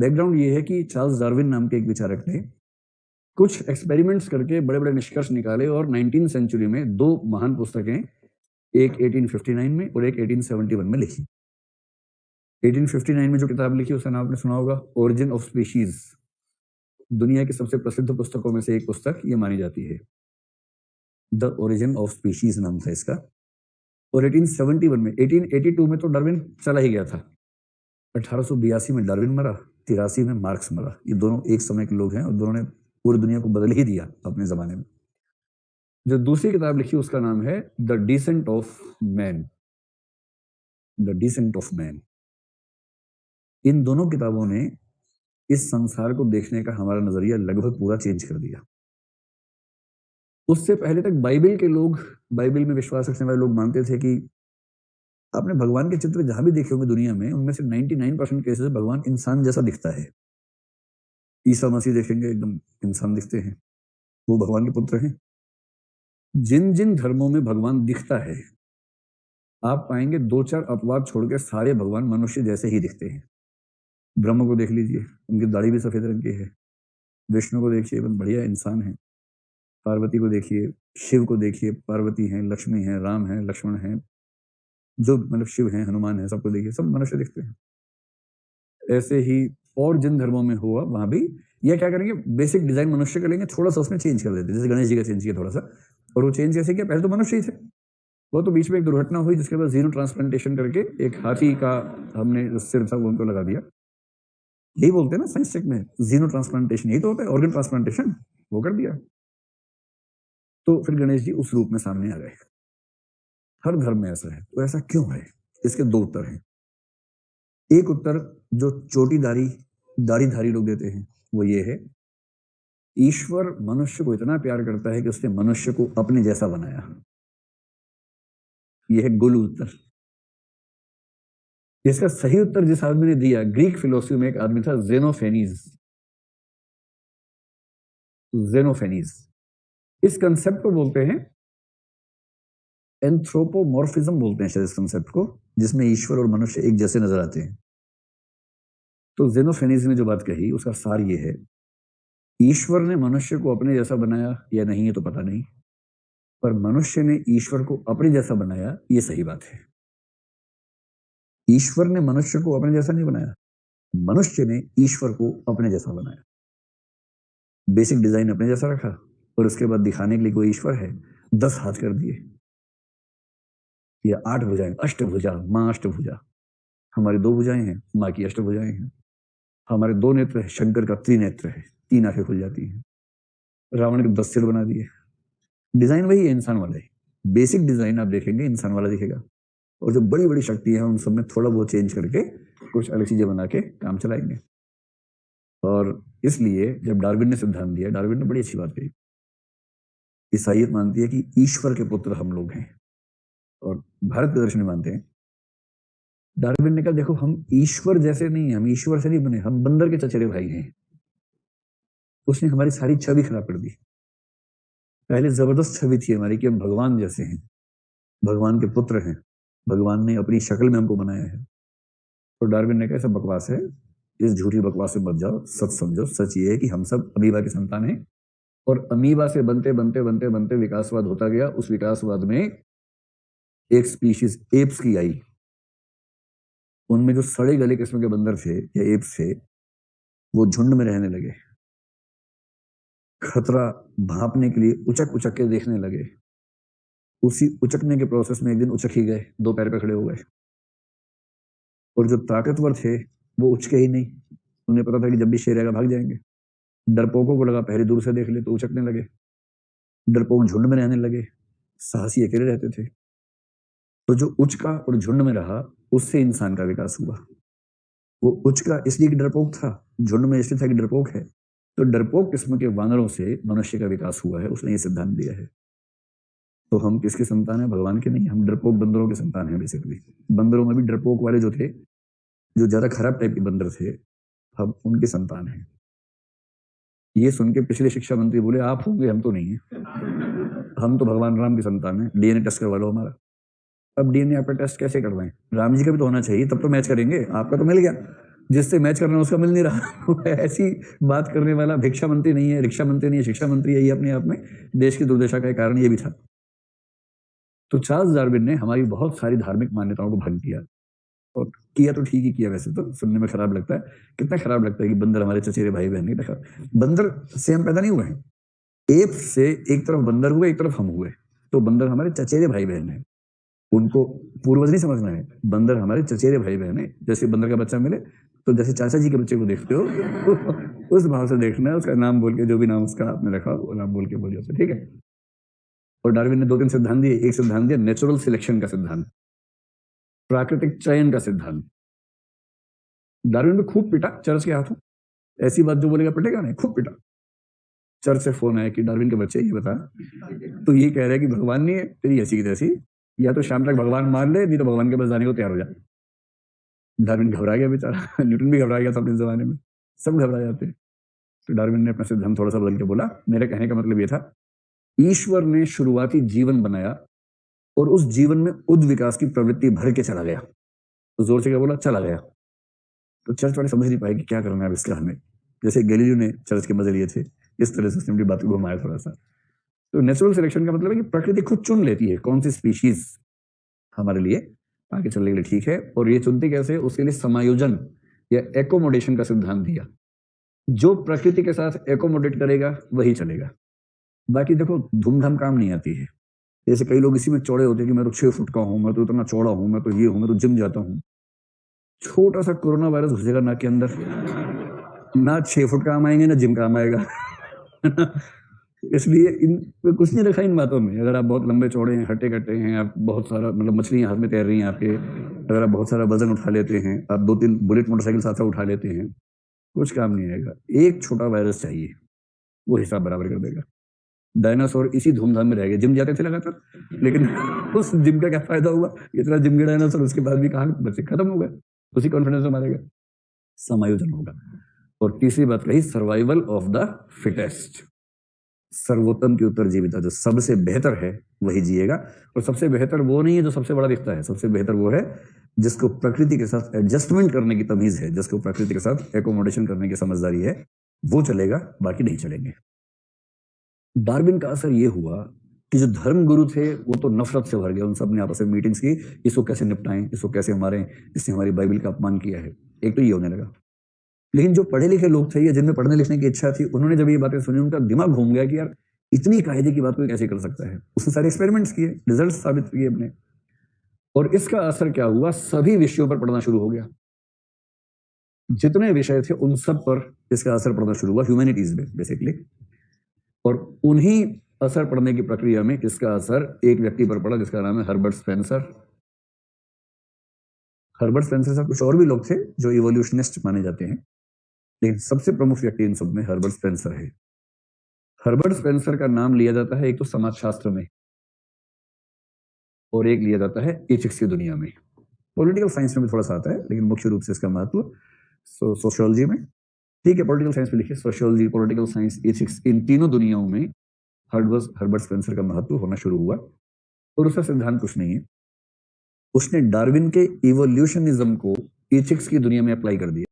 Background ये है कि चार्ल्स डार्विन नाम के एक विचारक ने कुछ एक्सपेरिमेंट्स करके बड़े बड़े निष्कर्ष निकाले और 19वीं सेंचुरी में दो महान पुस्तकें, एक 1859 में और एक 1871 में लिखी। 1859 में जो किताब लिखी उसका नाम आपने सुना होगा, ओरिजिन ऑफ स्पीशीज। दुनिया की सबसे प्रसिद्ध पुस्तकों में से एक पुस्तक ये मानी जाती है, द ओरिजिन ऑफ स्पीशीज नाम था इसका। और 1871 में, 1882 में तो डार्विन चला ही गया था। 1882 में डार्विन मरा, 83 में मार्क्स मरा। ये दोनों एक समय के लोग हैं और दोनों ने पूरी दुनिया को बदल ही दिया अपने जमाने में। जो दूसरी किताब लिखी उसका नाम है the descent of man, the descent of man. इन दोनों किताबों ने इस संसार को देखने का हमारा नजरिया लगभग पूरा चेंज कर दिया। उससे पहले तक बाइबल के लोग, बाइबल में विश्वास रखने वाले लोग मानते थे कि आपने भगवान के चित्र जहां भी देखे होंगे दुनिया में, उनमें से 99% केसेस भगवान इंसान जैसा दिखता है। ईसा मसीह देखेंगे एकदम इंसान दिखते हैं, वो भगवान के पुत्र हैं। जिन जिन धर्मों में भगवान दिखता है आप पाएंगे 2-4 अपवाद छोड़ के सारे भगवान मनुष्य जैसे ही दिखते हैं। ब्रह्म को देख लीजिए, उनकी दाढ़ी भी सफेद रंग की है। विष्णु को देखिए, एकदम बढ़िया इंसान है। पार्वती को देखिए, शिव को देखिए, पार्वती हैं, लक्ष्मी हैं, राम हैं, लक्ष्मण हैं, जो मतलब शिव हैं, हनुमान हैं, सबको देखिए, सब मनुष्य दिखते हैं। ऐसे ही और जिन धर्मों में हुआ वहां भी ये क्या करेंगे, बेसिक डिजाइन मनुष्य का लेंगे, थोड़ा सा उसमें चेंज कर देते, जैसे गणेश जी का चेंज किया थोड़ा सा। और वो चेंज कैसे किया, पहले तो मनुष्य ही थे, वो तो बीच में एक दुर्घटना हुई जिसके बाद जीरो ट्रांसप्लांटेशन करके एक हाथी का हमने जो सिर था वो उनको लगा दिया। यही बोलते हैं ना साइंस टेक में, जीनो ट्रांसप्लांटेशन, यही तो होता है, ऑर्गन ट्रांसप्लांटेशन, वो कर दिया। तो फिर गणेश जी उस रूप में सामने आ गए। हर धर्म में ऐसा है, तो ऐसा क्यों है? इसके दो उत्तर हैं। एक उत्तर जो चोटीदारी दाढ़ीधारी लोग देते हैं वो ये है, ईश्वर मनुष्य को इतना प्यार करता है कि उसने मनुष्य को अपने जैसा बनाया। यह है गुल उत्तर। इसका सही उत्तर जिस आदमी ने दिया, ग्रीक फिलोसफी में एक आदमी था जेनोफेनीज। जेनोफेनीज इस कंसेप्ट को बोलते हैं एंथ्रोपोमॉर्फिज्म, बोलते हैं शायद इस कंसेप्ट को, जिसमें ईश्वर और मनुष्य एक जैसे नजर आते हैं। तो जेनोफेनीज ने जो बात कही उसका सार ये है, ईश्वर ने मनुष्य को अपने जैसा बनाया या नहीं ये तो पता नहीं, पर मनुष्य ने ईश्वर को अपने जैसा बनाया, ये सही बात है। ईश्वर ने मनुष्य को अपने जैसा नहीं बनाया, मनुष्य ने ईश्वर को अपने जैसा बनाया। बेसिक डिजाइन अपने जैसा रखा और उसके बाद दिखाने के लिए कोई ईश्वर है, 10 हाथ कर दिए, या 8 भुजाएं, अष्टभुजा, मां अष्टभुजा। हमारी 2 भुजाएं हैं, मां की अष्टभुजाएं हैं। हमारे 2 नेत्र है, शंकर का त्रिनेत्र है, 3 आंखें खुल जाती हैं। रावण के 10 सिर बना दिए। डिजाइन वही है, इंसान वाला है। बेसिक डिजाइन आप देखेंगे इंसान वाला दिखेगा, और जो बड़ी बड़ी शक्ति है उन सब में थोड़ा बहुत चेंज करके कुछ अलग चीजें बना के काम चलाएंगे। और इसलिए जब डार्विन ने सिद्धांत दिया, डार्विन ने बड़ी अच्छी बात कही, ईसाईयत मानती है कि ईश्वर के पुत्र हम लोग हैं, और भारत के दर्शन मानते हैं। डार्विन ने कहा देखो हम ईश्वर जैसे नहीं, हम ईश्वर से नहीं बने, हम बंदर के चचेरे भाई हैं। उसने हमारी सारी छवि खराब कर दी। पहले जबरदस्त छवि थी हमारी कि हम भगवान जैसे हैं, भगवान के पुत्र हैं, भगवान ने अपनी शक्ल में हमको बनाया है। तो डार्विन ने कहा ऐसा बकवास है, इस झूठी बकवास से मत जाओ, सच समझो। सच ये है कि हम सब अमीबा की संतान हैं, और अमीबा से बनते बनते बनते बनते विकासवाद होता गया। उस विकासवाद में एक स्पीशीज एप्स की आई, उनमें जो सड़े गले किस्म के बंदर थे या एप्स थे, वो झुंड में रहने लगे, खतरा भांपने के लिए उचक उचक के देखने लगे। उसी उचकने के प्रोसेस में एक दिन उचक ही गए, 2 पैर पे खड़े हो गए। और जो ताकतवर थे वो उचके ही नहीं, उन्हें पता था कि जब भी शेर आएगा भाग जाएंगे। डरपोकों को लगा पहले दूर से देख ले, तो उचकने लगे। डरपोक झुंड में रहने लगे, साहसी अकेले रहते थे। तो जो उचका और झुंड में रहा, उससे इंसान का विकास हुआ। वो उचका इसलिए कि डरपोक था, झुंड में इसलिए था कि डरपोक है। तो डरपोक किस्म के वानरों से मनुष्य का विकास हुआ है, उसने ये सिद्धांत दिया है। तो हम किसके संतान है? भगवान के नहीं, हम डरपोक बंदरों के संतान है। बेसिकली बंदरों में भी डरपोक वाले जो थे, जो ज्यादा खराब टाइप के बंदर थे, हम उनके संतान हैं। ये सुन के पिछले शिक्षा मंत्री बोले आप होंगे, हम तो नहीं है, हम तो भगवान राम के संतान हैं, डीएनए टेस्ट करवा लो हमारा। अब डीएनए आपका टेस्ट कैसे करवाएं? राम जी का भी तो होना चाहिए, तब तो मैच करेंगे। आपका तो मिल गया, जिससे मैच करना उसका मिल नहीं रहा। ऐसी बात करने वाला भिक्षा मंत्री नहीं है, रिक्शा मंत्री नहीं है, शिक्षा मंत्री है, ये अपने आप में देश की दुर्दशा का कारण ये भी था। तो चार्ल्स डार्विन ने हमारी बहुत सारी धार्मिक मान्यताओं को भंग किया, और किया तो ठीक ही किया, वैसे तो सुनने में खराब लगता है, कितना खराब लगता है कि बंदर हमारे चचेरे भाई बहन नहीं देखा। बंदर से हम पैदा नहीं हुए हैं, एप से एक तरफ बंदर हुए, एक तरफ हम हुए, तो बंदर हमारे चचेरे भाई बहन है, उनको पूर्वज नहीं समझना है, बंदर हमारे चचेरे भाई बहन है। जैसे बंदर का बच्चा मिले तो जैसे चाचा जी के बच्चे को देखते हो उस भाव से देखना है, उसका नाम बोल के, जो भी नाम उसका आपने रखा वो नाम बोल के बोलिए उसे, ठीक है। और डार्विन ने 2-3 सिद्धांत दिए। एक सिद्धांत दिया नेचुरल सिलेक्शन का सिद्धांत, प्राकृतिक चयन का सिद्धांत। डार्विन में खूब पिटा चर्च के हाथों, ऐसी बात जो बोलेगा पिटेगा नहीं, खूब पिटा। चर्च से फोन आया कि डार्विन के बच्चे ये बता, तो ये कह रहा है कि भगवान नहीं है, तेरी ऐसी की तैसी, या तो शाम तक भगवान मान ले, नहीं तो भगवान के पास जाने को तैयार हो जा। डार्विन घबरा गया बेचारा, न्यूटन भी घबरा गया था अपने जमाने में, सब घबरा जाते हैं। तो डार्विन ने अपना सिद्धांत थोड़ा सा बदल के बोला, मेरे कहने का मतलब ये था, ईश्वर ने शुरुआती जीवन बनाया और उस जीवन में उद विकास की प्रवृत्ति भर के चला गया। तो जोर से क्या बोला, चला गया। तो चर्च वाले समझ नहीं पाए कि क्या करना है अब इसका हमें, जैसे गैलीलियो ने चर्च के मजे लिए थे, इस तरह से सिंपली बात को घुमाया थोड़ा सा। तो नेचुरल सिलेक्शन का मतलब है कि प्रकृति खुद चुन लेती है कौन सी स्पीशीज हमारे लिए आगे चलने के लिए ठीक है, और ये चुनती कैसे, उसके लिए समायोजन या एकोमोडेशन का सिद्धांत दिया। जो प्रकृति के साथ एकोमोडेट करेगा वही चलेगा। बाकी देखो धूमधाम काम नहीं आती है, जैसे कई लोग इसी में चौड़े होते हैं कि मैं तो 6 फुट का हूं, मैं तो इतना चौड़ा हूं, मैं तो ये हूं, मैं तो जिम जाता हूं। छोटा सा कोरोना वायरस घुसेगा नाक के अंदर, ना 6 फुट काम आएंगे ना जिम काम आएगा। इसलिए इन कुछ नहीं रखा इन बातों में। अगर आप बहुत लंबे चौड़े हैं, हट्टे कट्टे हैं, आप बहुत सारा मतलब मछलियां हाथ में तैर रही हैं आपके, अगर आप बहुत सारा वजन उठा लेते हैं, आप 2-3 बुलेट मोटरसाइकिल साथ साथ उठा लेते हैं, कुछ काम नहीं आएगा। एक छोटा वायरस चाहिए, वो हिसाब बराबर कर देगा। डायनासोर इसी धूमधाम में रह गए, जिम जाते थे लगातार, लेकिन उस जिम का क्या फायदा हुआ, इतना जिम के डायनासोर उसके बाद भी कहाँ बच्चे खत्म हो गए, उसी कॉन्फिडेंस में मारेगा। समायोजन होगा। और तीसरी बात कही, सर्वाइवल ऑफ द फिटेस्ट, सर्वोत्तम की उत्तर जीविता, जो सबसे बेहतर है वही जिएगा। और सबसे बेहतर वो नहीं है जो सबसे बड़ा दिखता है, सबसे बेहतर वो है जिसको प्रकृति के साथ एडजस्टमेंट करने की तमीज है, जिसको प्रकृति के साथ एकोमोडेशन करने की समझदारी है, वो चलेगा, बाकी नहीं चलेंगे। डार्विन का असर ये हुआ कि जो धर्म गुरु थे वो तो नफरत से भर गए, उन सब ने आपस में मीटिंग्स की, इसको कैसे निपटाएं, इसको कैसे मारें, इसने हमारी बाइबल का अपमान किया है, एक तो ये होने लगा। लेकिन जो पढ़े लिखे लोग थे या जिनमें पढ़ने लिखने की इच्छा थी, उन्होंने जब ये बातें सुनी, उनका दिमाग घूम गया कि यार इतनी कायदे की बात कोई कैसे कर सकता है। उसने सारे एक्सपेरिमेंट्स किए, रिजल्ट साबित किए अपने, और इसका असर क्या हुआ, सभी विषयों पर पढ़ना शुरू हो गया। जितने विषय थे उन सब पर इसका असर पड़ना शुरू हुआ, ह्यूमैनिटीज में बेसिकली। और उन्हीं असर पड़ने की प्रक्रिया में इसका असर एक व्यक्ति पर पड़ा जिसका नाम है हर्बर्ट स्पेंसर। हर्बर्ट स्पेंसर साहब, कुछ और भी लोग थे जो इवोल्यूशनिस्ट माने जाते हैं, लेकिन सबसे प्रमुख व्यक्ति इन सब में हर्बर्ट स्पेंसर है। हर्बर्ट स्पेंसर का नाम लिया जाता है एक तो समाजशास्त्र में, और एक लिया जाता है एथिक्स की दुनिया में। पॉलिटिकल साइंस में भी थोड़ा सा आता है, लेकिन मुख्य रूप से इसका महत्व सोशियोलॉजी में, ठीक है, पॉलिटिकल साइंस में लिखिए, सोशियोलॉजी, पॉलिटिकल साइंस, एथिक्स, इन तीनों दुनियाओं में हर्बर्ट स्पेंसर का महत्व होना शुरू हुआ। और उसका सिद्धांत कुछ नहीं है, उसने डार्विन के इवोल्यूशनिज्म को एथिक्स की दुनिया में अप्लाई कर दिया।